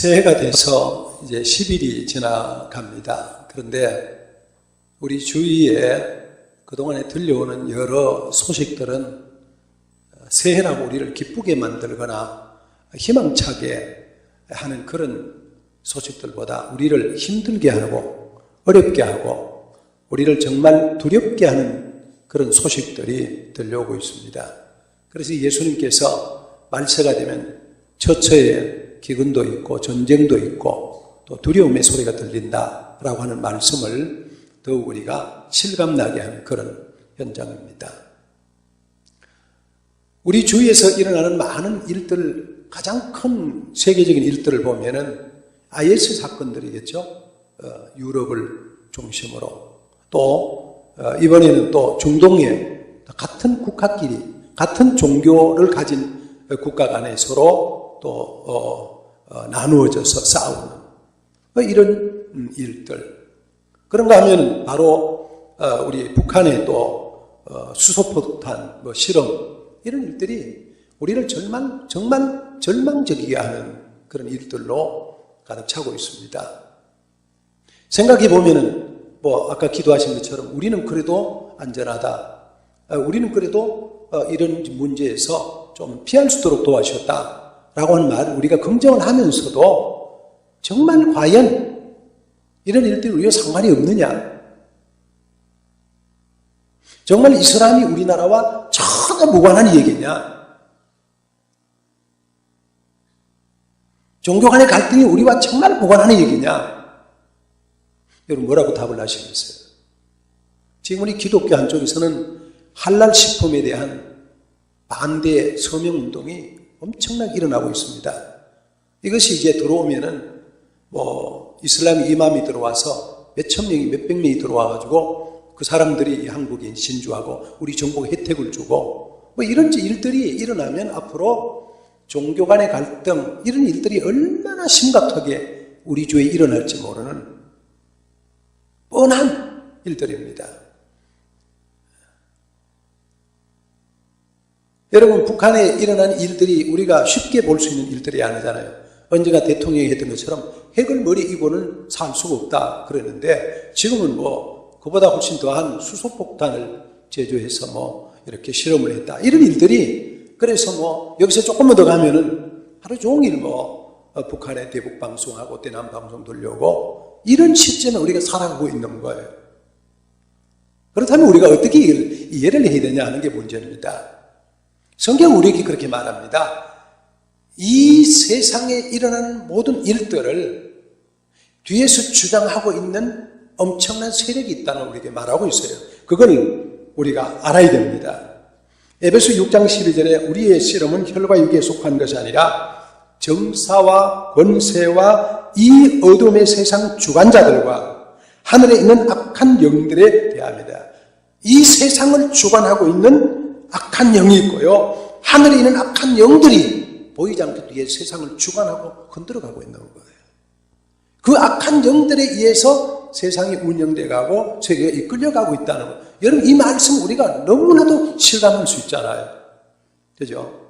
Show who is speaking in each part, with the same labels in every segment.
Speaker 1: 새해가 돼서 이제 10일이 지나갑니다. 그런데 우리 주위에 그동안에 들려오는 여러 소식들은 새해라고 우리를 기쁘게 만들거나 희망차게 하는 그런 소식들보다 우리를 힘들게 하고 어렵게 하고 우리를 정말 두렵게 하는 그런 소식들이 들려오고 있습니다. 그래서 예수님께서 말세가 되면 처처에 기근도 있고 전쟁도 있고 또 두려움의 소리가 들린다라고 하는 말씀을 더욱 우리가 실감나게 하는 그런 현장입니다. 우리 주위에서 일어나는 많은 일들, 가장 큰 세계적인 일들을 보면은 IS 사건들이겠죠. 유럽을 중심으로 또 이번에는 또 중동에 같은 국가끼리 같은 종교를 가진 국가 간에 서로 또 나누어져서 싸우는 이런 일들. 그런가 하면 바로 우리 북한의 또 수소폭탄 실험 이런 일들이 우리를 정말 절망적이게 하는 그런 일들로 가득 차고 있습니다. 생각해 보면은 아까 기도하신 것처럼 우리는 그래도 안전하다. 우리는 그래도 이런 문제에서 좀 피할 수 있도록 도와주셨다라고 하는 말을 우리가 긍정을 하면서도 정말 과연 이런 일들이 우리와 상관이 없느냐? 정말 이슬람이 우리나라와 전혀 무관한 얘기냐? 종교 간의 갈등이 우리와 정말 무관한 얘기냐? 여러분 뭐라고 답을 하시겠어요? 지금 우리 기독교 한쪽에서는 할랄 식품에 대한 반대 서명운동이 엄청나게 일어나고 있습니다. 이것이 이제 들어오면은 이슬람 이맘이 들어와서 몇천 명이 몇백 명이 들어와가지고 그 사람들이 한국인 신주하고 우리 정부가 혜택을 주고 이런 일들이 일어나면 앞으로 종교 간의 갈등 이런 일들이 얼마나 심각하게 우리 주위에 일어날지 모르는 뻔한 일들입니다. 여러분 북한에 일어난 일들이 우리가 쉽게 볼 수 있는 일들이 아니잖아요. 언젠가 대통령이 했던 것처럼 핵을 머리에 입고는 살 수가 없다 그랬는데 지금은 그보다 훨씬 더한 수소폭탄을 제조해서 이렇게 실험을 했다. 이런 일들이 그래서 여기서 조금만 더 가면은 하루 종일 북한의 대북 방송하고 대남 방송 들려오고 이런 시점에 우리가 살아가고 있는 거예요. 그렇다면 우리가 어떻게 이해를 해야 되냐 하는 게 문제입니다. 성경은 우리에게 그렇게 말합니다. 이 세상에 일어나는 모든 일들을 뒤에서 주장하고 있는 엄청난 세력이 있다는 우리에게 말하고 있어요. 그걸 우리가 알아야 됩니다. 에베소 6장 12절에 우리의 씨름은 혈과 육에 속한 것이 아니라 정사와 권세와 이 어둠의 세상 주관자들과 하늘에 있는 악한 영들에 대합니다. 이 세상을 주관하고 있는 악한 영이 있고요. 하늘에 있는 악한 영들이 보이지 않게 뒤에 세상을 주관하고 흔들어가고 있는 거예요. 그 악한 영들에 의해서 세상이 운영돼 가고 세계가 이끌려가고 있다는 거예요. 여러분 이 말씀 우리가 너무나도 실감할 수 있잖아요. 그죠?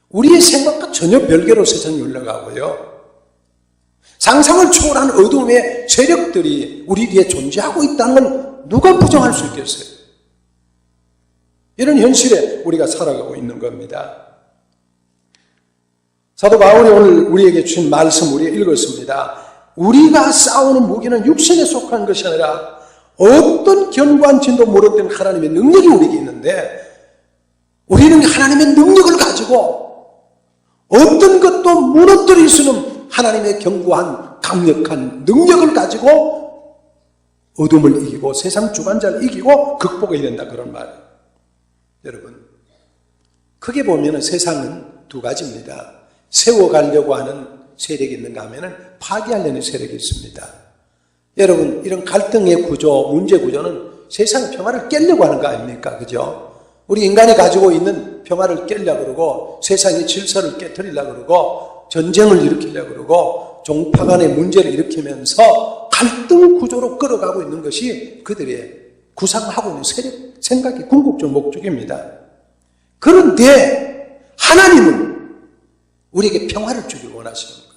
Speaker 1: 우리의 생각과 전혀 별개로 세상이 흘러가고요. 상상을 초월한 어둠의 세력들이 우리 뒤에 존재하고 있다는 걸 누가 부정할 수 있겠어요? 이런 현실에 우리가 살아가고 있는 겁니다. 사도 바울이 오늘 우리에게 주신 말씀 우리가 읽었습니다. 우리가 싸우는 무기는 육신에 속한 것이 아니라 어떤 견고한 진도 모르던 하나님의 능력이 우리에게 있는데 우리는 하나님의 능력을 가지고 어떤 것도 무너뜨릴 수 있는 하나님의 견고한 강력한 능력을 가지고 어둠을 이기고 세상 주관자를 이기고 극복해야 된다 그런 말이에요. 여러분 크게 보면 세상은 두 가지입니다. 세워가려고 하는 세력이 있는가 하면 파괴하려는 세력이 있습니다. 여러분 이런 갈등의 구조, 문제 구조는 세상 평화를 깨려고 하는 거 아닙니까? 그죠? 우리 인간이 가지고 있는 평화를 깨려고 그러고 세상의 질서를 깨트리려고 그러고 전쟁을 일으키려고 그러고 종파 간의 문제를 일으키면서 갈등 구조로 끌어가고 있는 것이 그들의 구상하고 있는 세력, 생각의 궁극적 목적입니다. 그런데 하나님은 우리에게 평화를 주길 원하시는 거예요.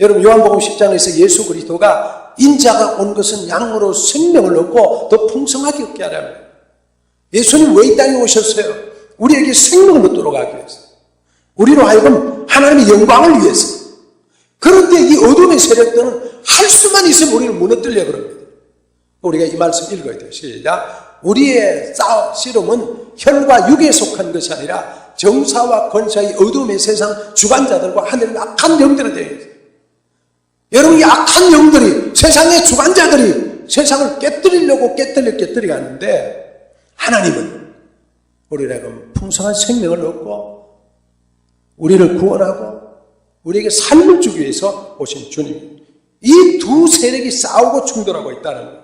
Speaker 1: 여러분 요한복음 10장에서 예수 그리스도가 인자가 온 것은 양으로 생명을 얻고 더 풍성하게 얻게 하라며. 예수님 왜 이 땅에 오셨어요? 우리에게 생명을 얻도록 하기 위해서. 우리로 하여금 하나님의 영광을 위해서. 그런데 이 어둠의 세력들은 할 수만 있으면 우리를 무너뜨리려고 그럽니다. 우리가 이 말씀 읽어야 돼요. 시작. 우리의 씨름은 혈과 육에 속한 것이 아니라 정사와 권사의 어둠의 세상 주관자들과 하늘의 악한 영들에 대해서. 여러분, 이 악한 영들이, 세상의 주관자들이 세상을 깨뜨리려고 깨뜨리가는데, 하나님은 우리에게 풍성한 생명을 얻고 우리를 구원하고 우리에게 삶을 주기 위해서 오신 주님. 이 두 세력이 싸우고 충돌하고 있다는 거예요.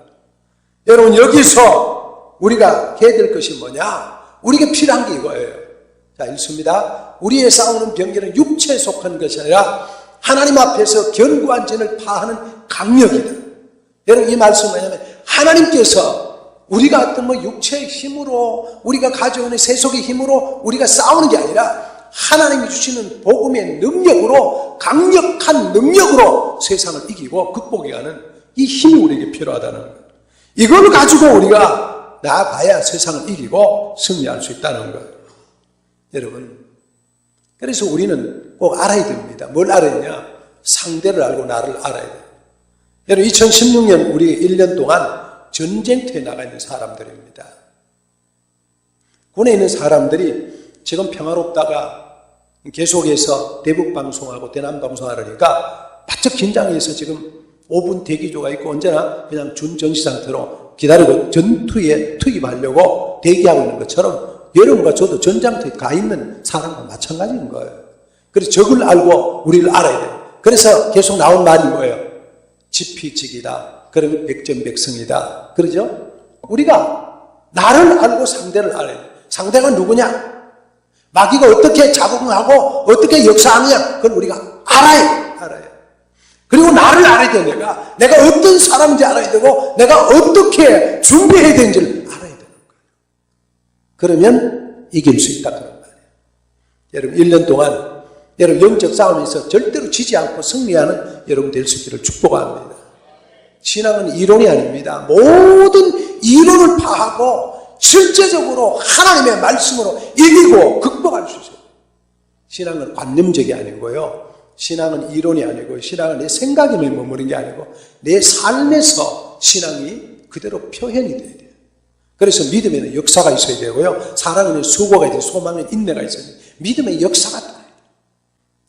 Speaker 1: 여러분, 여기서 우리가 해야 될 것이 뭐냐? 우리에게 필요한 게 이거예요. 자, 읽습니다. 우리의 싸우는 병기는 육체에 속한 것이 아니라 하나님 앞에서 견고한 진을 파하는 강력이다. 여러분, 이 말씀은 뭐냐면 하나님께서 우리가 어떤 육체의 힘으로, 우리가 가져오는 세속의 힘으로 우리가 싸우는 게 아니라 하나님이 주시는 복음의 능력으로, 강력한 능력으로 세상을 이기고 극복해가는 이 힘이 우리에게 필요하다는 거예요. 이걸 가지고 우리가 나아가야 세상을 이기고 승리할 수 있다는 거예요. 여러분, 그래서 우리는 꼭 알아야 됩니다. 뭘 알아야 되냐? 상대를 알고 나를 알아야 돼요. 여러분, 2016년 우리 1년 동안 전쟁터에 나가 있는 사람들입니다. 군에 있는 사람들이 지금 평화롭다가 계속해서 대북방송하고 대남방송하려니까 바짝 긴장해서 지금 5분 대기조가 있고 언제나 그냥 준정시 상태로 기다리고 전투에 투입하려고 대기하고 있는 것처럼 여러분과 저도 전장터에 가 있는 사람과 마찬가지인 거예요. 그래서 적을 알고 우리를 알아야 돼요. 그래서 계속 나온 말이 뭐예요? 지피지기다. 그러면 백전백승이다. 그러죠? 우리가 나를 알고 상대를 알아야 돼요. 상대가 누구냐? 마귀가 어떻게 작용하고 어떻게 역사하느냐? 그걸 우리가 알아야 돼요. 그리고 나를 알아야 돼요. 내가 어떤 사람인지 알아야 되고 내가 어떻게 준비해야 되는지를 알아야 되는 거예요. 그러면 이길 수 있다 그런 말이에요. 여러분, 1년 동안 여러분 영적 싸움에서 절대로 지지 않고 승리하는 여러분 될 수 있기를 축복합니다. 신앙은 이론이 아닙니다. 모든 이론을 파하고 실제적으로 하나님의 말씀으로 이기고 극복할 수 있어요. 신앙은 관념적이 아니고요. 신앙은 이론이 아니고 신앙은 내 생각에 머무는 게 아니고 내 삶에서 신앙이 그대로 표현이 돼야 돼요. 그래서 믿음에는 역사가 있어야 되고요. 사랑에는 수고가 있어야 되고 소망에는 인내가 있어야 돼요. 믿음의 역사가 있어야 돼요.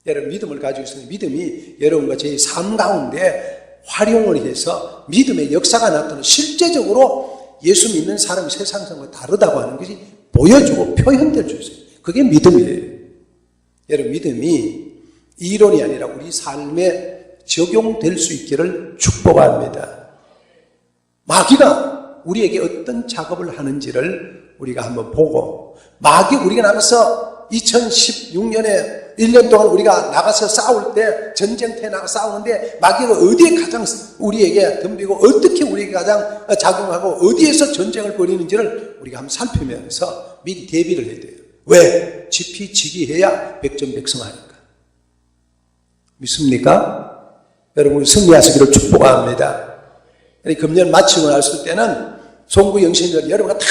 Speaker 1: 여러분, 믿음을 가지고 있으면 믿음이 여러분과 제 삶 가운데 활용을 해서 믿음의 역사가 나타나는 실제적으로 예수 믿는 사람이 세상과 다르다고 하는 것이 보여주고 표현될 수 있어요. 그게 믿음이에요. 여러분, 믿음이 이론이 아니라 우리 삶에 적용될 수 있기를 축복합니다. 마귀가 우리에게 어떤 작업을 하는지를 우리가 한번 보고, 우리가 나가서 2016년에 1년 동안 우리가 나가서 싸울 때, 전쟁터에 나가 싸우는데 마귀가 어디에 가장 우리에게 덤비고 어떻게 우리에게 가장 작용하고 어디에서 전쟁을 벌이는지를 우리가 한번 살피면서 미리 대비를 해야 돼요. 왜? 지피지기해야 백전백승하니까. 믿습니까? 여러분, 승리하시기를 축복합니다. 금년 마치고 났을 때는 송구 영신들 여러분가 다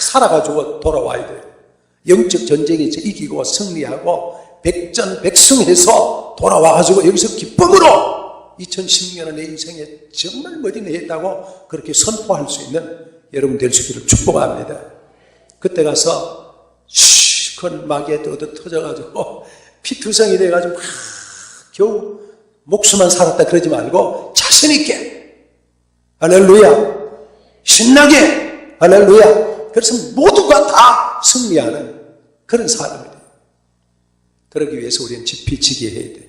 Speaker 1: 살아가지고 돌아와야 돼요. 영적 전쟁에서 이기고 승리하고 백전백승해서 돌아와가지고 여기서 기쁨으로 2016년은 내 인생에 정말 뭐든지 했다고 그렇게 선포할 수 있는 여러분 될 수 있기를 축복합니다. 그때 가서 큰 마귀에 얻어 터져가지고 피투성이 돼가지고 막 겨우 목숨만 살았다 그러지 말고 자신 있게 할렐루야, 신나게 할렐루야. 그래서 모두가 다 승리하는 그런 사람이 돼요. 그러기 위해서 우리는 지피지기해야 돼요.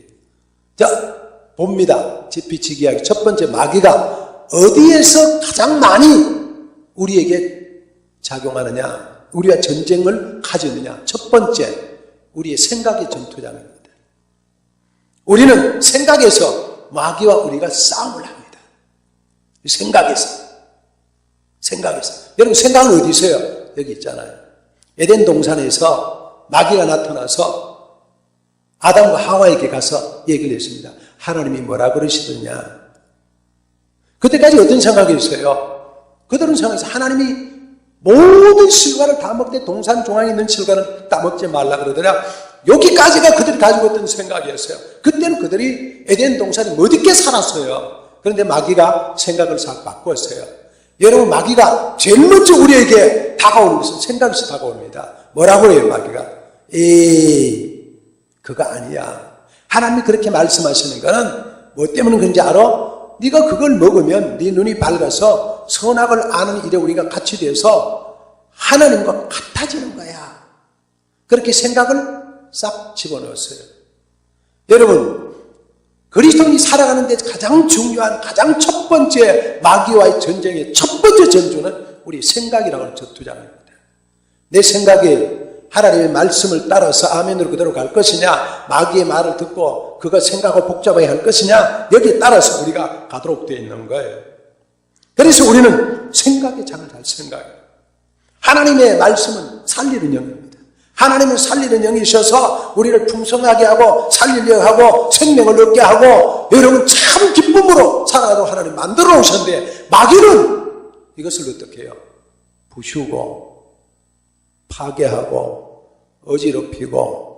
Speaker 1: 자, 봅니다. 지피지기하기. 첫 번째, 마귀가 어디에서 가장 많이 우리에게 작용하느냐, 우리가 전쟁을 가지느냐. 첫 번째, 우리의 생각의 전투장입니다. 우리는 생각에서 마귀와 우리가 싸움을 합니다. 생각에서. 여러분, 생각은 어디 있어요? 여기 있잖아요. 에덴 동산에서 마귀가 나타나서 아담과 하와에게 가서 얘기를 했습니다. 하나님이 뭐라 그러시더냐. 그때까지 어떤 생각이었어요? 그들은 생각해서 하나님이 모든 실과를 다 먹되 동산 중앙에 있는 실과는 따먹지 말라 그러더라. 여기까지가 그들이 가지고 있던 생각이었어요. 그때는 그들이 에덴 동산에 멋있게 살았어요. 그런데 마귀가 생각을 싹 바꿨어요. 여러분, 마귀가 제일 먼저 우리에게 다가오는 것은 생각에서 다가옵니다. 뭐라고 해요, 마귀가? 그거 아니야. 하나님이 그렇게 말씀하시는 거는 뭐 때문에 그런지 알아? 네가 그걸 먹으면 네 눈이 밝아서 선악을 아는 일에 우리가 같이 돼서 하나님과 같아지는 거야. 그렇게 생각을 싹 집어넣었어요. 여러분, 그리스도인이 살아가는데 가장 중요한, 가장 첫 번째 마귀와의 전쟁의 첫 번째 전투는 우리 생각이라고 하는 전투장입니다. 내 생각에 하나님의 말씀을 따라서 아멘으로 그대로 갈 것이냐, 마귀의 말을 듣고 그거 생각을 복잡하게 할 것이냐, 여기에 따라서 우리가 가도록 되어 있는 거예요. 그래서 우리는 생각의 장을 잘 생각해요. 하나님의 말씀은 살리는 영입니다. 하나님은 살리는 영이셔서 우리를 풍성하게 하고 살리려 하고 생명을 얻게 하고 여러분 참 기쁨으로 살아가도록 하나님 만들어 놓으셨는데 마귀는 이것을 어떻게 해요? 부수고 파괴하고 어지럽히고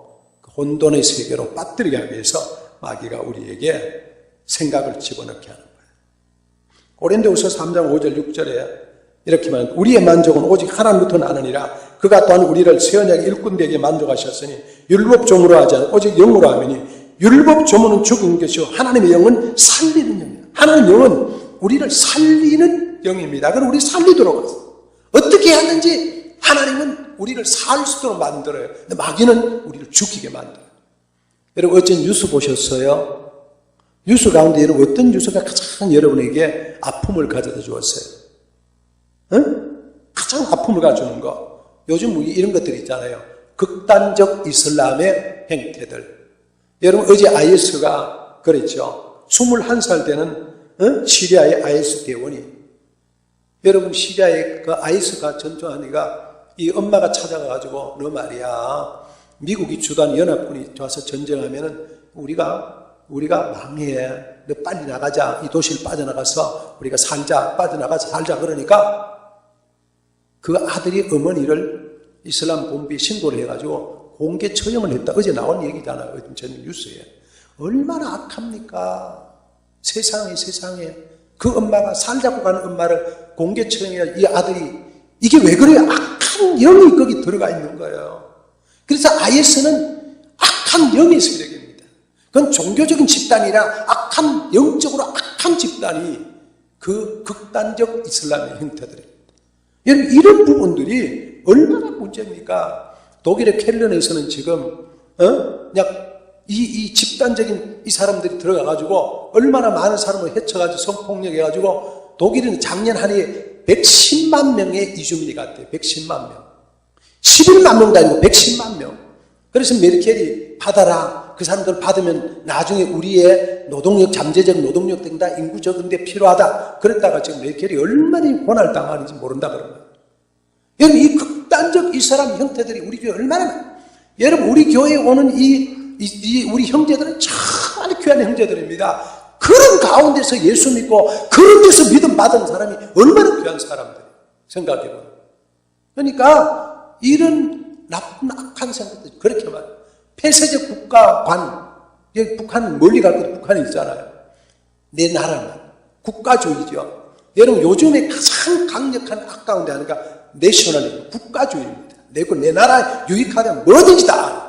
Speaker 1: 혼돈의 세계로 빠뜨리게 하기 위해서 마귀가 우리에게 생각을 집어넣게 하는 거예요. 고린도후서 3장 5절 6절에 이렇게 말합니다. 우리의 만족은 오직 하나님부터 나느니라. 그가 또한 우리를 새 언약의 일꾼되게 만족하셨으니 율법 조문으로 하지 않고 오직 영으로 하매니 율법 조문은 죽은 것이요 하나님의 영은 살리는 영이다. 하나님의 영은 우리를 살리는 영입니다. 그럼 우리 살리도록 하세요. 어떻게 하는지 하나님은 우리를 살 수 있도록 만들어요. 근데 마귀는 우리를 죽이게 만들어요. 여러분 어쩐 뉴스 보셨어요? 뉴스 가운데 여러분 어떤 뉴스가 가장 여러분에게 아픔을 가져다 주었어요? 응? 가장 아픔을 가져주는 거. 요즘 이런 것들이 있잖아요. 극단적 이슬람의 행태들. 여러분 어제 IS가 그랬죠. 21살 되는 시리아의 IS 대원이 여러분 시리아의 그 IS가 전투하니까 이 엄마가 찾아가가지고 너 말이야 미국이 주도한 연합군이 와서 전쟁하면은 우리가 망해. 너 빨리 나가자. 이 도시를 빠져나가서 우리가 빠져나가서 살자. 그러니까 그 아들이 어머니를 이슬람 본부에 신고를 해가지고 공개 처형을 했다. 어제 나온 얘기잖아요. 저녁 뉴스에. 얼마나 악합니까? 세상에. 그 엄마가 살자고 가는 엄마를 공개 처형해야 이 아들이 이게 왜 그래요? 악한 영이 거기 들어가 있는 거예요. 그래서 IS는 악한 영의 세력입니다. 그건 종교적인 집단이라 영적으로 악한 집단이 그 극단적 이슬람의 형태들입니다. 여러분, 이런 부분들이 얼마나 문제입니까? 독일의 켈른에서는 지금, 이 집단적인 이 사람들이 들어가가지고 얼마나 많은 사람을 해쳐가지고 성폭력해가지고 독일은 작년 한 해에 110만 명의 이주민이 갔대요. 110만 명. 11만 명도 아니고 110만 명. 그래서 메르켈이 받아라. 그 사람들 받으면 나중에 우리의 잠재적 노동력 된다. 인구 적은데 필요하다. 그랬다가 지금 메르켈이 얼마나 고난을 당하는지 모른다 그런 거예요. 여러분, 이 극단적 이 사람 형태들이 우리 교회에 얼마나 많아요. 여러분, 우리 교회에 오는 우리 형제들은 참 귀한 형제들입니다. 그런 가운데서 예수 믿고 그런 데서 믿음 받은 사람이 얼마나 귀한 사람들이에요. 생각해보면. 그러니까 이런 나쁜 악한 생각들 그렇게 많아요. 폐쇄적 국가관, 여기 북한 멀리 갈 것도 북한이 있잖아요. 내 나라만 국가주의죠. 여러분 요즘에 가장 강력한 악 가운데 하나가 내셔널리즘, 국가주의입니다. 내 나라 유익하면 뭐든지 다 하는,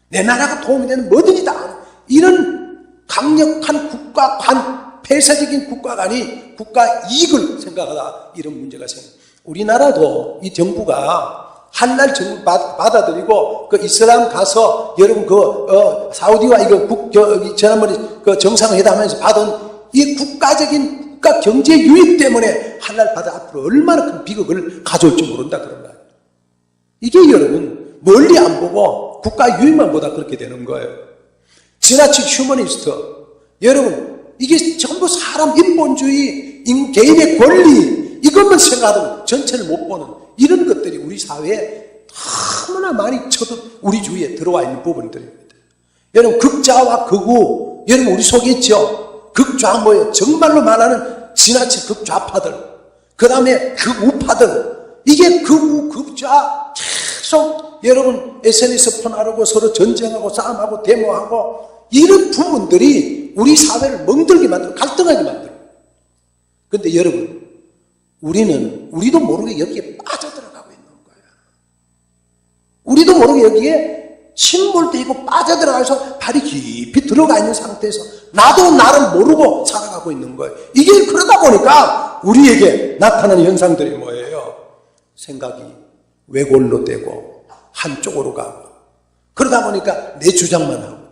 Speaker 1: 내 나라가 도움이 되는 뭐든지 다 하는 이런 강력한 국가관, 폐쇄적인 국가관이 국가 이익을 생각하다 이런 문제가 생깁니다. 우리나라도 이 정부가 할랄 정부 받아들이고 그 이슬람 가서 여러분 사우디와 지난번에 그 정상회담에서 받은 이 국가적인 국가 경제 유익 때문에 할랄 받아 앞으로 얼마나 큰 비극을 가져올지 모른다 그런 거예요. 이게 여러분 멀리 안 보고 국가 유익만 보다 그렇게 되는 거예요. 지나친 휴머니스트, 여러분 이게 전부 사람 인본주의, 개인의 권리 이것만 생각하면 전체를 못 보는 이런 것들이 우리 사회에 너무나 많이 우리 주위에 들어와 있는 부분들입니다. 여러분 극자와 극우 여러분 우리 속에 있죠. 극좌 뭐예요? 정말로 말하는 지나친 극좌파들, 그 다음에 극우파들, 이게 극우 극좌 계속 여러분 SNS 폰하고 서로 전쟁하고 싸움하고 데모하고 이런 부분들이 우리 사회를 멍들게 만들고 갈등하게 만들고. 그런데 여러분 우리도 모르게 여기에 빠져들어가고 있는 거예요. 우리도 모르게 여기에 침몰되고 빠져들어가서 발이 깊이 들어가 있는 상태에서 나도 나를 모르고 살아가고 있는 거예요. 이게 그러다 보니까 우리에게 나타나는 현상들이 뭐예요? 생각이 외골로 되고 한쪽으로 가고, 그러다 보니까 내 주장만 하고.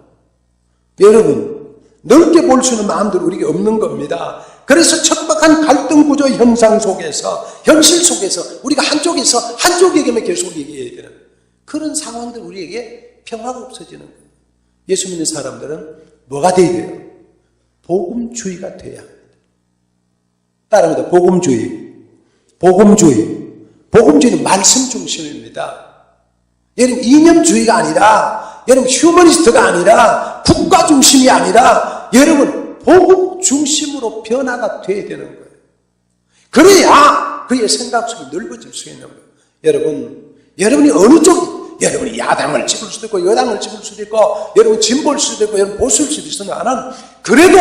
Speaker 1: 여러분 넓게 볼 수 있는 마음들이 우리에게 없는 겁니다. 그래서 척박한 갈등 구조 형상 속에서, 현실 속에서 우리가 한쪽에게만 계속 얘기해야 되는 그런 상황들, 우리에게 평화가 없어지는 거예요. 예수 믿는 사람들은 뭐가 돼야 돼요? 복음주의가 돼야 합니다. 따라합니다. 복음주의는 말씀 중심입니다. 여러분 이념주의가 아니라, 여러분 휴머니스트가 아니라, 국가 중심이 아니라, 여러분 복음 중심으로 변화가 돼야 되는 거예요. 그래야 그의 생각 속이 넓어질 수 있는 거예요. 여러분이 어느 쪽, 여러분이 야당을 찍을 수도 있고 여당을 찍을 수도 있고 여러분 진보일 수도 있고 여러분 보수일 수도 있으나, 그래도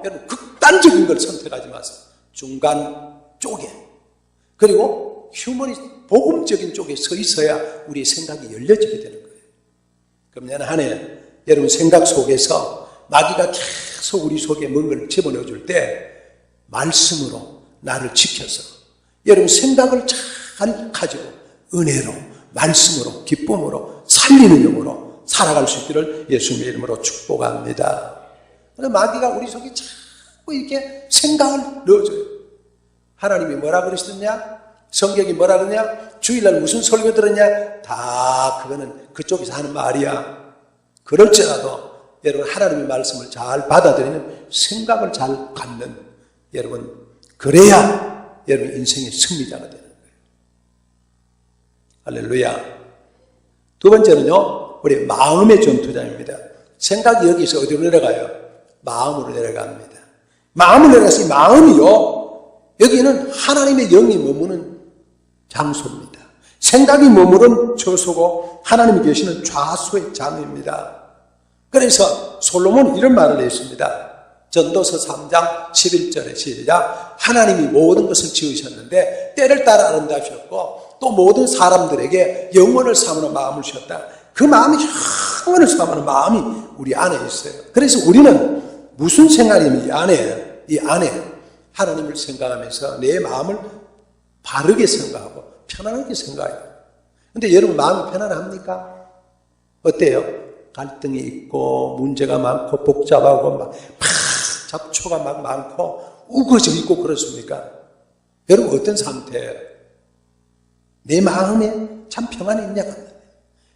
Speaker 1: 여러분 극단적인 걸 선택하지 마세요. 중간 쪽에, 그리고 복음적인 쪽에 서 있어야 우리의 생각이 열려지게 되는 거예요. 금년 한 해 여러분 생각 속에서 마귀가 계속 우리 속에 뭔가를 집어넣어 줄 때 말씀으로 나를 지켜서 여러분 생각을 잘 가지고 은혜로, 말씀으로, 기쁨으로, 살리는 영으로 살아갈 수 있기를 예수님의 이름으로 축복합니다. 그래서 마귀가 우리 속에 자꾸 이렇게 생각을 넣어줘요. 하나님이 뭐라 그러시더냐? 성경이 뭐라 그러냐? 주일날 무슨 설교 들었냐? 다 그거는 그쪽에서 하는 말이야. 그럴지라도 여러분 하나님의 말씀을 잘 받아들이는 생각을 잘 갖는 여러분, 그래야 여러분 인생의 승리자가 되는 거예요. 할렐루야. 두 번째는요, 우리 마음의 전투장입니다. 생각이 여기서 어디로 내려가요? 마음으로 내려갑니다. 마음을 내려가서 이 마음이요, 여기는 하나님의 영이 머무는 장소입니다. 생각이 머무른 처소고 하나님이 계시는 좌수의 장입니다. 그래서 솔로몬이 이런 말을 했습니다. 전도서 3장 11절에 시작. 하나님이 모든 것을 지으셨는데 때를 따라 아름다우셨고 또 모든 사람들에게 영원을 삼으는 마음을 주셨다. 그 마음이 영원을 삼으는 마음이 우리 안에 있어요. 그래서 우리는 무슨 생각이면 이 안에 하나님을 생각하면서 내 마음을 바르게 생각하고 편안하게 생각해요. 근데 여러분 마음이 편안합니까? 어때요? 갈등이 있고 문제가 많고 복잡하고 막 잡초가 막 많고 우거져 있고 그렇습니까? 여러분 어떤 상태예요? 내 마음에 참 평안이 있냐?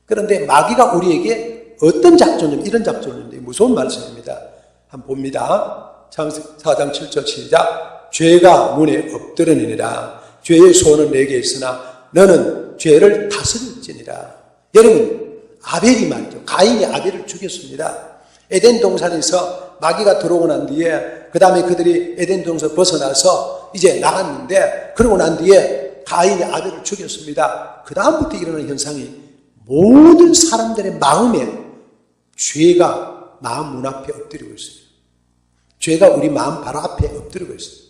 Speaker 1: 그런데 마귀가 우리에게 어떤 작전을, 이런 작전을 했는데 무서운 말씀입니다. 한번 봅니다. 창세기 4장 7절 시작. 죄가 문에 엎드러니니라. 죄의 소원은 내게 있으나 너는 죄를 다스릴지니라. 여러분 아벨이 말이죠. 가인이 아벨을 죽였습니다. 에덴 동산에서 마귀가 들어오고 난 뒤에, 그 다음에 그들이 에덴 동산에서 벗어나서 이제 나갔는데, 그러고 난 뒤에 가인이 아벨을 죽였습니다. 그 다음부터 일어나는 현상이 모든 사람들의 마음에 죄가 마음 문 앞에 엎드리고 있어요. 죄가 우리 마음 바로 앞에 엎드리고 있어요.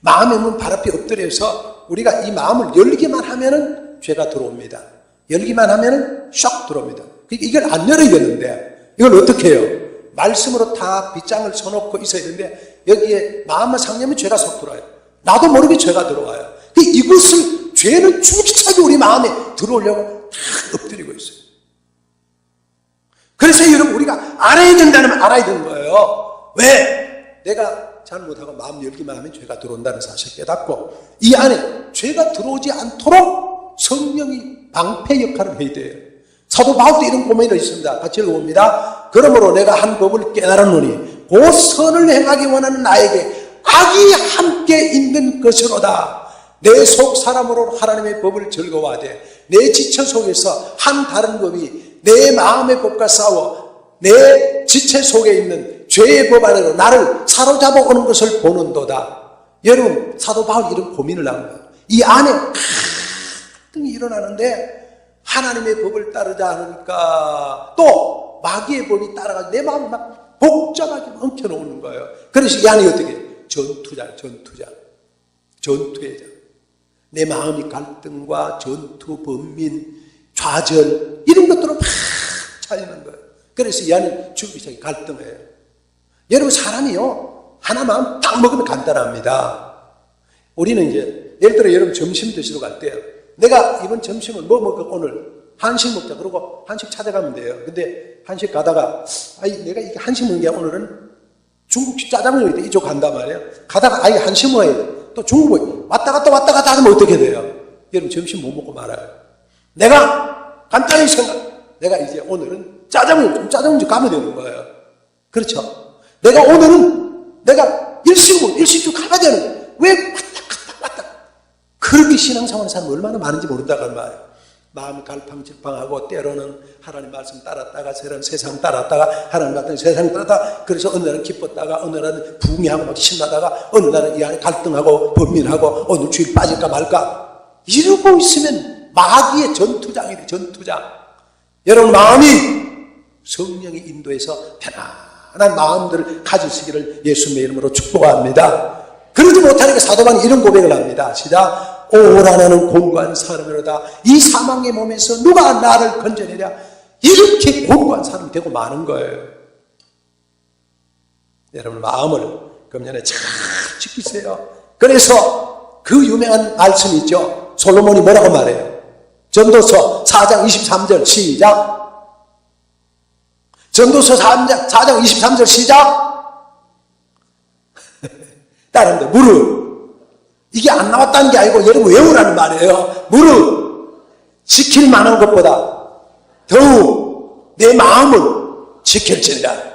Speaker 1: 마음의 문 바로 앞에 엎드려서 우리가 이 마음을 열기만 하면은 죄가 들어옵니다. 열기만 하면은 샥 들어옵니다. 이걸 안 열어야 되는데 이걸 어떻게 해요? 말씀으로 다 빗장을 쳐놓고 있어야 되는데 여기에 마음만 상념이 죄가 쏙 들어와요. 나도 모르게 죄가 들어와요. 이것을 죄는 줄기차게 우리 마음에 들어오려고 다 엎드리고 있어요. 그래서 여러분 우리가 알아야 된다면 알아야 되는 거예요. 왜? 내가 잘못하고 마음 열기만 하면 죄가 들어온다는 사실을 깨닫고 이 안에 죄가 들어오지 않도록 성령이 방패 역할을 해야 돼요. 사도 바울도 이런 고민이 있습니다. 같이 읽어봅니다. 그러므로 내가 한 법을 깨달았노니 그 선을 행하기 원하는 나에게 악이 함께 있는 것이로다. 내 속 사람으로 하나님의 법을 즐거워하되 내 지체 속에서 한 다른 법이 내 마음의 법과 싸워 내 지체 속에 있는 죄의 법 아래로 나를 사로잡아 오는 것을 보는도다. 여러분, 사도 바울이 이런 고민을 한 거예요. 이 안에 갈등이 일어나는데 하나님의 법을 따르자 하니까 또 마귀의 법이 따라가지고 내 마음을 막 복잡하게 엉켜놓는 거예요. 그래서 이 안이 어떻게? 전투장. 전투의 장. 내 마음이 갈등과 전투, 번민, 좌절 이런 것들로 막 차이는 거예요. 그래서 이 안에 죽기 시작해 갈등해요. 여러분, 사람이요 하나 마음 딱 먹으면 간단합니다. 우리는 이제 예를 들어 여러분 점심 드시러 갈 때요, 내가 이번 점심을 뭐 먹을까? 오늘 한식 먹자. 그러고 한식 찾아가면 돼요. 근데 한식 가다가 내가 이게 한식 먹는 게 오늘은 중국식 짜장면이 있대. 이쪽 간단 말이에요. 가다가 한식 먹어야 돼. 또 중국 왔다 갔다 하면 어떻게 돼요? 여러분 점심 못 먹고 말아요. 내가 간단히 내가 이제 오늘은 짜장면 가면 되는 거예요. 그렇죠? 내가 오늘은 내가 일식주 가야 되는 거예요. 왜 왔다. 그렇게 신앙생활하는 사람이 얼마나 많은지 모른다고 할 말이에요. 마음이 갈팡질팡하고 때로는 하나님 말씀 따랐다가 세상 따랐다가 하나님 같은 세상 따랐다가, 그래서 어느 날은 기뻤다가 어느 날은 부흥하고 막 신나다가 어느 날은 이 안에 갈등하고 번민하고 오늘 주일 빠질까 말까 이러고 있으면 마귀의 전투장이래. 전투장. 여러분, 마음이 성령의 인도에서 편안한 마음들을 가지시기를 예수님의 이름으로 축복합니다. 그러지 못하니까 사도 바울이 이런 고백을 합니다. 시작. 오라 나는 곤고한 사람이로다. 이 사망의 몸에서 누가 나를 건져내랴. 이렇게 곤고한 사람이 되고 마는 거예요. 여러분, 마음을 금년에 잘 지키세요. 그래서 그 유명한 말씀이 있죠. 솔로몬이 뭐라고 말해요? 전도서 4장 23절 시작. 전도서 4장 23절 시작. 다른데 무릇, 이게 안 나왔다는 게 아니고 여러분 외우라는 말이에요. 무릇 지킬 만한 것보다 더욱 내 마음을 지킬지니라.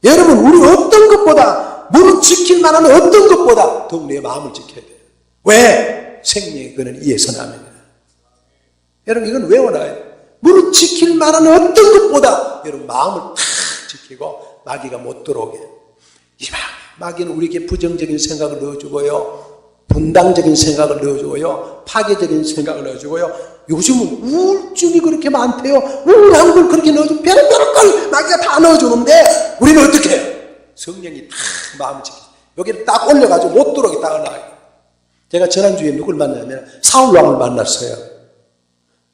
Speaker 1: 여러분, 우리 어떤 것보다, 무릇 지킬 만한 어떤 것보다 더욱 내 마음을 지켜야 돼요. 왜? 생명의 근원 이에서 나면이라. 여러분, 이건 외워놔요. 무릇 지킬 만한 어떤 것보다 여러분 마음을 탁 지키고 마귀가 못 들어오게. 이 마귀는 우리에게 부정적인 생각을 넣어주고요, 분당적인 생각을 넣어주고요, 파괴적인 생각을 넣어주고요. 요즘은 우울증이 그렇게 많대요. 우울한 걸 그렇게 넣어주고 별의별 걸 마귀가 다 넣어주는데 우리는 어떻게 해요? 성령이 다 마음을 지키죠. 여기를 딱 올려가지고 못 들어오게 딱 올라가요. 제가 지난주에 누굴 만나면 사울왕을 만났어요.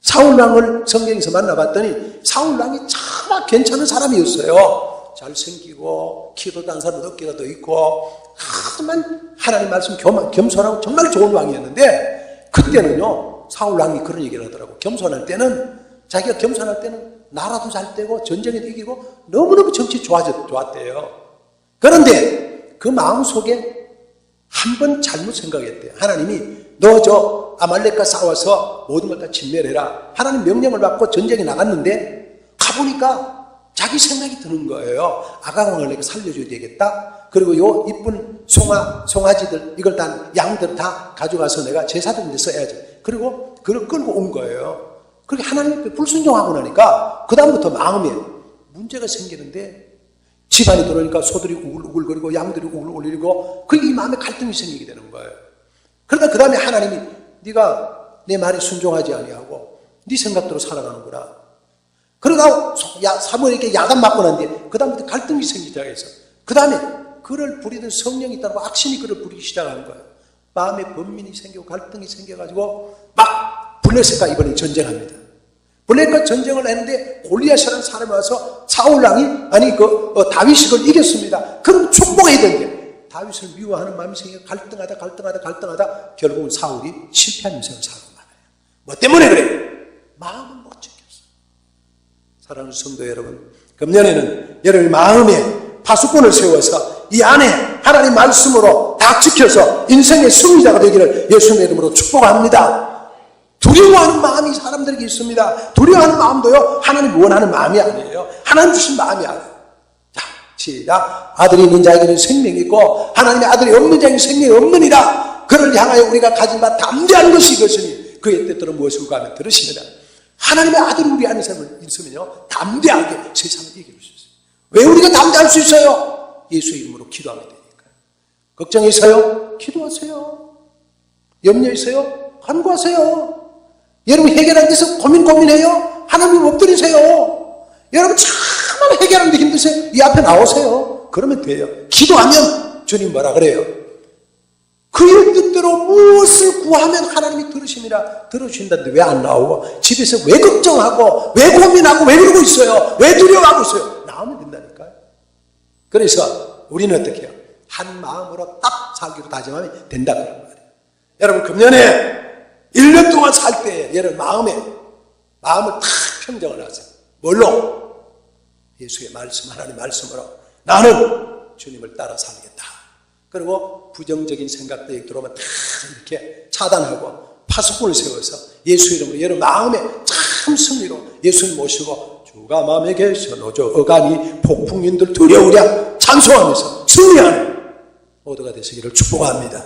Speaker 1: 사울왕을 성경에서 만나봤더니 사울왕이 참 괜찮은 사람이었어요. 잘생기고 키도 한 사람 어깨가 더 있고 하지만 하나님 말씀 겸손하고 정말 좋은 왕이었는데, 그때는요 사울왕이 그런 얘기를 하더라고. 겸손할 때는, 자기가 겸손할 때는 나라도 잘 되고 전쟁에도 이기고 너무너무 정치 좋았대요. 그런데 그 마음속에 한 번 잘못 생각했대요. 하나님이 너 저 아말렉과 싸워서 모든 걸 다 진멸해라. 하나님 명령을 받고 전쟁에 나갔는데 가보니까 자기 생각이 드는 거예요. 아가왕을 내가 살려줘야 되겠다. 그리고 요 이쁜 송아지들, 이걸 다, 양들 다 가져가서 내가 제사드린 데 써야지. 그리고 그걸 끌고 온 거예요. 그렇게 하나님 앞에 불순종하고 나니까 그다음부터 마음에 문제가 생기는데, 집안이 들어오니까 소들이 우글우글거리고 양들이 우글우글거리고 이 마음에 갈등이 생기게 되는 거예요. 그러다 그 다음에 하나님이 네가 내 말에 순종하지 아니하고 네 생각대로 살아가는구나. 그러다 사무엘에게 야단 맞고 난 뒤에 그 다음부터 갈등이 생기기 시작해서 그 다음에 그를 부리던 성령이 있다고 악신이 그를 부리기 시작한 거예요. 마음에 번민이 생기고 갈등이 생겨가지고 막 블레셋과 이번에 전쟁합니다. 블레셋과 전쟁을 했는데 골리앗이라는 사람이 와서 사울왕이 다윗이 그걸 이겼습니다. 그럼 축복해야 되는데 다윗을 미워하는 마음이 생겨 갈등하다 결국은 사울이 실패한 인생을 살고 말아요. 뭐 때문에 그래? 마음을 못 지켰어. 사랑하는 성도 여러분, 금년에는 여러분의 마음에 파수꾼을 세워서 이 안에 하나님 말씀으로 다 지켜서 인생의 승리자가 되기를 예수님의 이름으로 축복합니다. 두려워하는 마음이 사람들에게 있습니다. 두려워하는 마음도요, 하나님 원하는 마음이 아니에요. 하나님 주신 마음이 아니에요. 자, 시작. 아들이 있는 자에게는 생명이 있고 하나님의 아들이 없는 자에게는 생명이 없느니라. 그를 향하여 우리가 가진 바 담대한 것이 이것이니 그의 뜻대로 무엇을 구하면 들으십니다. 하나님의 아들이 우리 안에 있으면요, 담대하게 세상을 이길 수 있어요. 왜 우리가 담대할 수 있어요? 예수의 이름으로 기도하면 되니까요. 걱정이 있어요? 기도하세요. 염려 있어요? 간구하세요. 여러분 해결 안 돼서 고민해요? 하나님 엎드리세요. 여러분 참만 해결하는데 힘드세요? 이 앞에 나오세요. 그러면 돼요. 기도하면 주님 뭐라 그래요? 그의 뜻대로 무엇을 구하면 하나님이 들으신다는데 왜 안 나오고 집에서 왜 걱정하고 왜 고민하고 왜 그러고 있어요? 왜 두려워하고 있어요? 나오면 된다니까요. 그래서 우리는 어떻게 해요? 한 마음으로 딱 살기로 다짐하면 된다 그런 말이에요. 여러분 금년에 1년 동안 살 때 여러분 마음을 탁 평정을 하세요. 뭘로? 예수의 말씀, 하나님 말씀으로 나는 주님을 따라 살겠다. 그리고 부정적인 생각들이 들어오면 다 이렇게 차단하고 파수꾼을 세워서 예수 이름으로 여러분 마음에 참 승리로 예수님 모시고 주가 마음에 계셔 노저 어간이 폭풍인들 두려우랴 찬송하면서 승리하는 모두가 되시기를 축복합니다.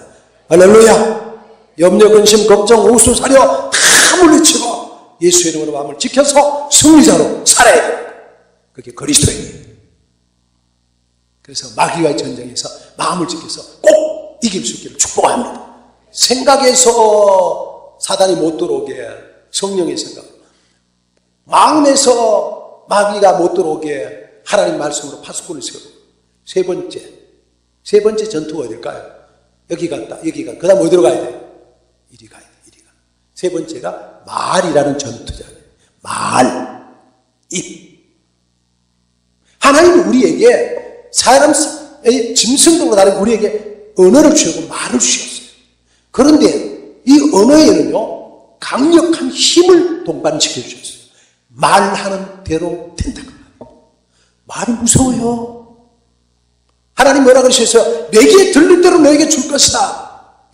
Speaker 1: 할렐루야. 염려, 근심, 걱정, 우수, 사려 다 물리치고 예수 이름으로 마음을 지켜서 승리자로 살아야 돼요. 그게 그리스도인이에요. 그래서 마귀와의 전쟁에서 마음을 지켜서 꼭 이길 수 있기를 축복합니다. 생각에서 사단이 못 들어오게 성령의 생각, 마음에서 마귀가 못 들어오게 하나님 말씀으로 파수꾼을 세우고 세 번째 전투가 어딜까요? 여기 갔다 여기 갔다 그 다음 어디로 가야 돼요? 이리 가야 돼요. 이리 가. 세 번째가 말이라는 전투잖아요. 말, 입. 하나님은 우리에게 사람의 짐승들과 다른 우리에게 언어를 주시고 말을 주셨어요. 그런데 이 언어에는요 강력한 힘을 동반시켜 주셨어요. 말하는 대로 된다고. 말이 무서워요. 하나님 뭐라 그러셨어요? 내게 들릴 대로 너에게 줄 것이다.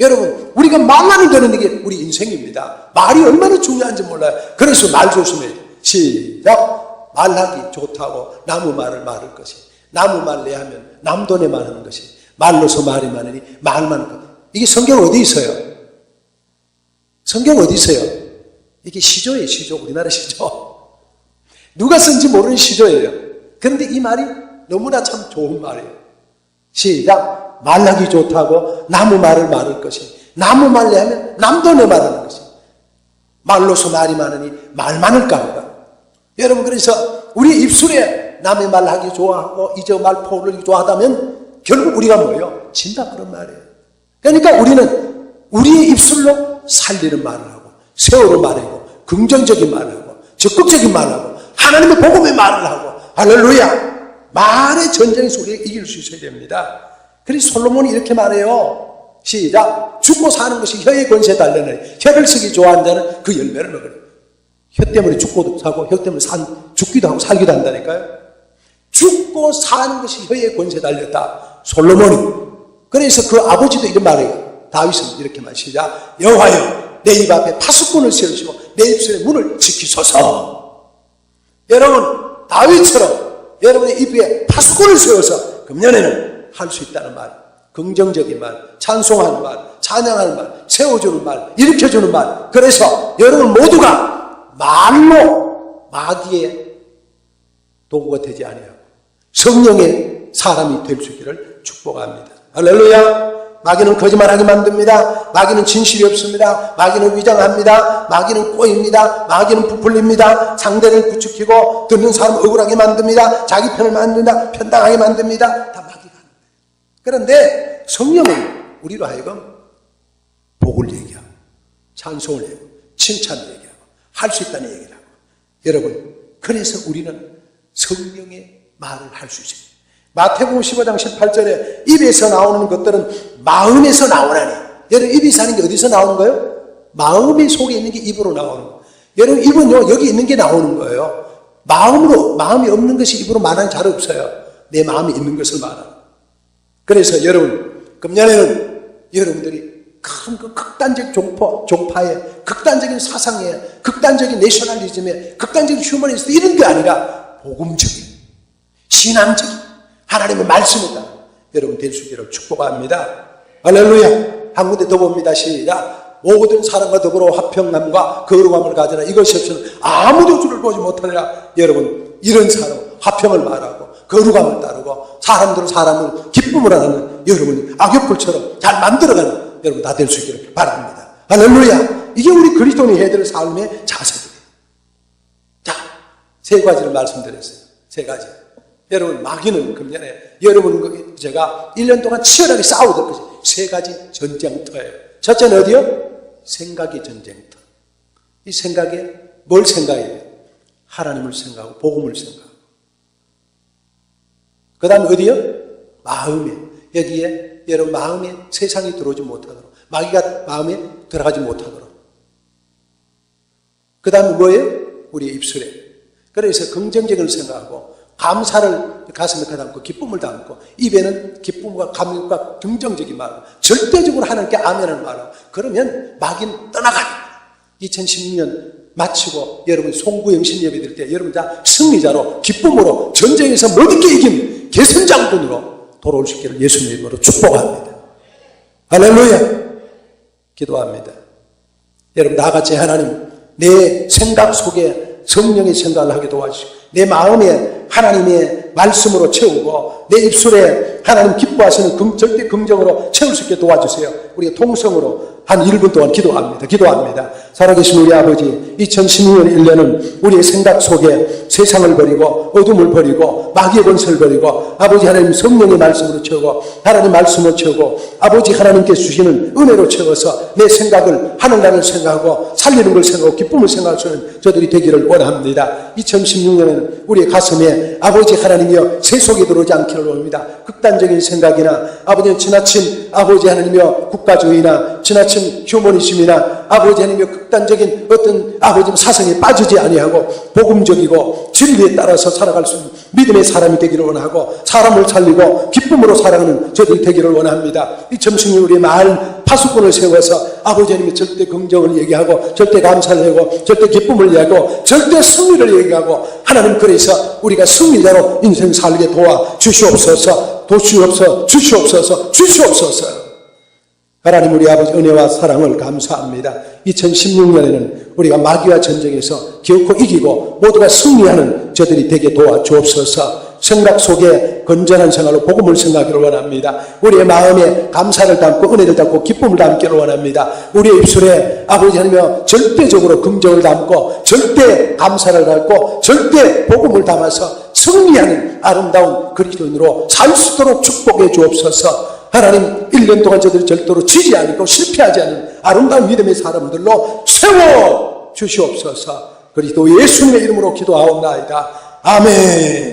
Speaker 1: 여러분 우리가 말하는 대로 이게 우리 인생입니다. 말이 얼마나 중요한지 몰라요. 그래서 말 조심해요. 시작. 말하기 좋다고 나무 말을 말할 것이 나무 말래 하면 남돈에 말하는 것이 말로서 말이 많으니 말만 것. 이게 성경 어디 있어요? 성경 어디 있어요? 이게 시조예요. 시조. 우리나라 시조. 누가 쓴지 모르는 시조예요. 그런데 이 말이 너무나 참 좋은 말이에요. 시작. 말하기 좋다고 나무 말을 말할 것이 나무 말래 하면 남돈에 말하는 것이 말로서 말이 많으니 말 많을까 보다. 여러분 그래서 우리 입술에 남의 말 하기 좋아하고 이저 말 포를 좋아하다면 결국 우리가 뭐예요? 진다 그런 말이에요. 그러니까 우리는 우리의 입술로 살리는 말을 하고 세월을 말하고 긍정적인 말을 하고 적극적인 말을 하고 하나님의 복음의 말을 하고 할렐루야. 말의 전쟁에서 우리가 이길 수 있어야 됩니다. 그래서 솔로몬이 이렇게 말해요. 시작. 죽고 사는 것이 혀의 권세에 달려는 혀를 쓰기 좋아하는 자는 그 열매를 먹으라. 혀 때문에 죽고도 사고 혀 때문에 죽기도 하고 살기도 한다니까요. 죽고 사는 것이 혀의 권세에 달렸다. 솔로몬이. 그래서 그 아버지도 이런 말이에요. 다윗은 이렇게 말시자. 여호와여 내 입 앞에 파수꾼을 세우시고 내 입술의 문을 지키소서. 여러분 다윗처럼 여러분의 입에 파수꾼을 세워서 금년에는 할 수 있다는 말, 긍정적인 말, 찬송하는 말, 찬양하는 말, 세워주는 말, 일으켜주는 말. 그래서 여러분 모두가 말로 마귀의 도구가 되지 아니하고 성령의 사람이 될 수 있기를 축복합니다. 할렐루야. 마귀는 거짓말하게 만듭니다. 마귀는 진실이 없습니다. 마귀는 위장합니다. 마귀는 꼬입니다. 마귀는 부풀립니다. 상대를 부추기고 듣는 사람 억울하게 만듭니다. 자기 편을 만든다. 편당하게 만듭니다. 다 마귀가 합니다. 그런데 성령은 우리로 하여금 복을 얘기하고 찬송을 얘기하고 칭찬을 얘기하고 할 수 있다는 얘기를 하고 여러분 그래서 우리는 성령의 말을 할 수 있습니다. 마태복음 15장 18절에 입에서 나오는 것들은 마음에서 나오나니. 여러분 입이 사는 게 어디서 나오는 거예요? 마음의 속에 있는 게 입으로 나오는 거예요. 여러분 입은요 여기 있는 게 나오는 거예요. 마음이 없는 것이 입으로 말하는 잘 없어요. 내 마음이 있는 것을 말하는. 그래서 여러분 금년에는 여러분들이 큰 그 극단적 종파에 극단적인 사상에 극단적인 내셔널리즘에 극단적인 휴머니스트 이런 게 아니라 복음적인 신앙적인 하나님의 말씀이다. 여러분 될 수 있기를 축복합니다. 할렐루야. 한 군데 더 봅니다. 시작. 모든 사람과 더불어 화평함과 거룩함을 가져라. 이것이 없이는 아무도 주를 보지 못하리라. 여러분 이런 사람 화평을 말하고 거룩함을 따르고 사람들은 사람을 기쁨으로 하는 여러분이 악역불처럼 잘 만들어가는 여러분 다 될 수 있기를 바랍니다. 할렐루야. 이게 우리 그리스도인이 해야 될 삶의 자세들이에요. 자, 세 가지를 말씀드렸어요. 세 가지. 여러분 마귀는 금년에 여러분 제가 1년 동안 치열하게 싸우던 것이 세 가지 전쟁터예요. 첫째는 어디요? 생각의 전쟁터. 이 생각에 뭘 생각해요? 하나님을 생각하고 복음을 생각하고. 그 다음에 어디요? 마음에. 여기에 여러분 마음에 세상이 들어오지 못하도록, 마귀가 마음에 들어가지 못하도록. 그 다음에 뭐예요? 우리의 입술에. 그래서 긍정적인 생각하고 감사를 가슴에 담고 기쁨을 담고 입에는 기쁨과 감격과 긍정적인 말로 절대적으로 하나님께 아멘을 말하고 그러면 마귀는 떠나가요. 2016년 마치고 여러분 송구영신 예배 드릴 때 여러분 다 승리자로 기쁨으로 전쟁에서 멋있게 이긴 개선장군으로 돌아올 수 있기를 예수님의 이름으로 축복합니다. 할렐루야. 기도합니다. 여러분 나같이 하나님 내 생각 속에 성령의 생각을 하게 도와주시고 내 마음에 하나님의 말씀으로 채우고 내 입술에 하나님 기뻐하시는 절대 긍정으로 채울 수 있게 도와주세요. 우리가 통성으로 한 1분 동안 기도합니다. 살아계신 우리 아버지 2016년 1년은 우리의 생각 속에 세상을 버리고 어둠을 버리고 마귀의 권세를 버리고 아버지 하나님 성령의 말씀으로 채우고 하나님 말씀으로 채우고 아버지 하나님께서 주시는 은혜로 채워서 내 생각을 하늘나라를 생각하고 살리는 걸 생각하고 기쁨을 생각할 수 있는 저들이 되기를 원합니다. 2016년에는 우리의 가슴에 아버지 하나님이여 세속이 들어오지 않기를 원합니다. 극단적인 생각이나 아버지 지나친 아버지 하나님이여 국가주의나 지나친 휴머니즘이나 아버지 하나님이여 극단적인 어떤 아버지 사상에 빠지지 아니하고 복음적이고 진리에 따라서 살아갈 수 있는 믿음의 사람이 되기를 원하고 사람을 살리고 기쁨으로 살아가는 저들이 되기를 원합니다. 이 점심에 우리의 마을 파수꾼을 세워서 아버지 하나님의 절대 긍정을 얘기하고 절대 감사를 하고 절대 기쁨을 얘기하고 절대 승리를 얘기하고 하나님 그래서 우리가 승리자로 인생 살게 도와 주시옵소서. 주시옵소서. 하나님 우리 아버지 은혜와 사랑을 감사합니다. 2016년에는 우리가 마귀와 전쟁에서 기어코 이기고 모두가 승리하는 저들이 되게 도와주옵소서. 생각 속에 건전한 생활로 복음을 생각하기를 원합니다. 우리의 마음에 감사를 담고 은혜를 담고 기쁨을 담기를 원합니다. 우리의 입술에 아버지 하나님이여 절대적으로 긍정을 담고 절대 감사를 담고 절대 복음을 담아서 승리하는 아름다운 그리스도인으로 살 수 있도록 축복해 주옵소서. 하나님 1년 동안 저들이 절대로 지지 않고 실패하지 않는 아름다운 믿음의 사람들로 세워 주시옵소서. 그리스도 예수님의 이름으로 기도하옵나이다. 아멘.